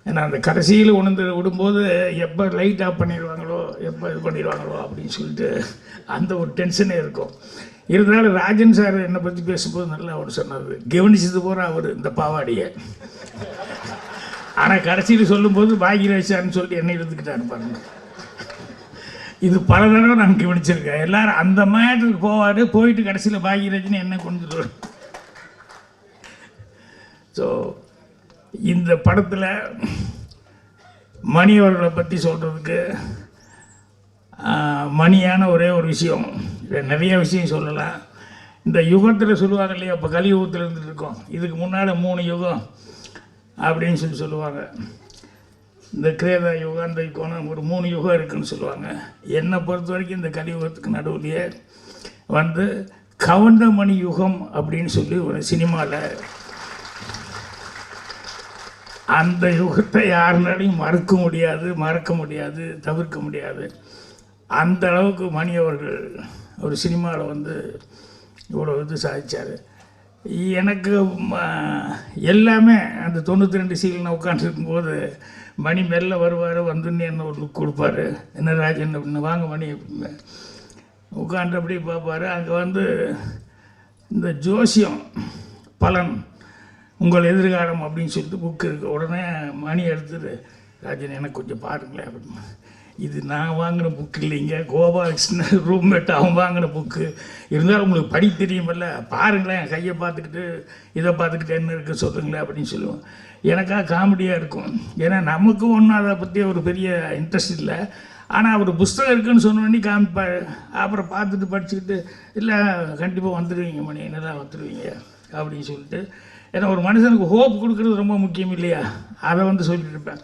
ஏன்னா அந்த கடைசியில் உணர்ந்து விடும்போது எப்போ லைட் ஆஃப் பண்ணிடுவாங்களோ, எப்போ இது பண்ணிடுவாங்களோ அப்படின்னு சொல்லிட்டு அந்த ஒரு டென்ஷனே இருக்கும். இருந்தாலும் ராஜன் சார் என்னை பற்றி பேசும்போது நல்லா அவர் சொன்னார், கவனிச்சது போகிற அவர் இந்த பாவாடியை. ஆனால் கடைசியில் சொல்லும்போது பாக்யராஜ் சார்னு சொல்லி என்னை எடுத்துக்கிட்டாரு பாருங்க. இது பல தடவை நான் கவனிச்சிருக்கேன். எல்லாரும் அந்த மேட்டருக்கு போவார், போயிட்டு கடைசியில் பாக்யராஜ்னு என்ன கொண்டுருவார். ஸோ இந்த படத்தில் மணி அவர்களை பற்றி சொல்கிறதுக்கு மணியான ஒரே ஒரு விஷயம், நிறைய விஷயம் சொல்லலாம். இந்த யுகத்தில் சொல்லுவாங்க இல்லையா, இப்போ கலியுகத்தில் இருந்துட்டு இருக்கோம், இதுக்கு முன்னால் 3 யுகம் அப்படின்னு சொல்லுவாங்க. இந்த கிரேதா யுகம், அந்த யுகம், ஒரு 3 யுகம் இருக்குதுன்னு சொல்லுவாங்க. என்னை பொறுத்த வரைக்கும் இந்த கலியுகத்துக்கு நடுவுலையே வந்து கவுண்டமணி யுகம் அப்படின்னு சொல்லி ஒரு சினிமாவில், அந்த யுகத்தை யாருனாலையும் மறக்க முடியாது, தவிர்க்க முடியாது. அந்த அளவுக்கு மணி அவர்கள் ஒரு சினிமாவில் வந்து இவ்வளோ இது சாதித்தார். எனக்கு எல்லாமே அந்த 92 சீல் நான் உட்காந்துருக்கும்போது மணி மெல்ல வருவார், வந்துன்னு என்ன ஒரு லுக் கொடுப்பார், என்ன ராஜன் அப்படின்னு, வாங்க மணி அப்படின்னு உட்காந்து அப்படி பார்ப்பார். அங்கே வந்து இந்த ஜோசியம் பலன் உங்கள் எதிர்காலம் அப்படின்னு சொல்லிட்டு புக்கு இருக்குது. உடனே மணி எடுத்துட்டு, ராஜன் எனக்கு கொஞ்சம் பாருங்களேன் அப்படின்னு. இது நான் வாங்கின புக்கு இல்லைங்க, கோபாலகிருஷ்ணன் ரூம்மேட் அவன் வாங்கின புக்கு, இருந்தாலும் உங்களுக்கு படி தெரியுமில்ல, பாருங்களேன், என் கையை பார்த்துக்கிட்டு இதை பார்த்துக்கிட்டு என்ன இருக்குது சொல்லுங்களேன் அப்படின்னு சொல்லுவோம். எனக்காக காமெடியாக இருக்கும். ஏன்னா நமக்கும் ஒன்றும் அதை பற்றி ஒரு பெரிய இன்ட்ரெஸ்ட் இல்லை. ஆனால் அவர் புஸ்தகம் இருக்குதுன்னு சொன்னோடனே காமிப்பார். அப்புறம் பார்த்துட்டு படிச்சுக்கிட்டு, இல்லை கண்டிப்பாக வந்துடுவீங்க மணி, என்னதான் வந்துடுவீங்க அப்படின்னு சொல்லிட்டு. ஏன்னா ஒரு மனுஷனுக்கு ஹோப் கொடுக்குறது ரொம்ப முக்கியம் இல்லையா, அதை வந்து சொல்லிட்டு இருப்பேன்.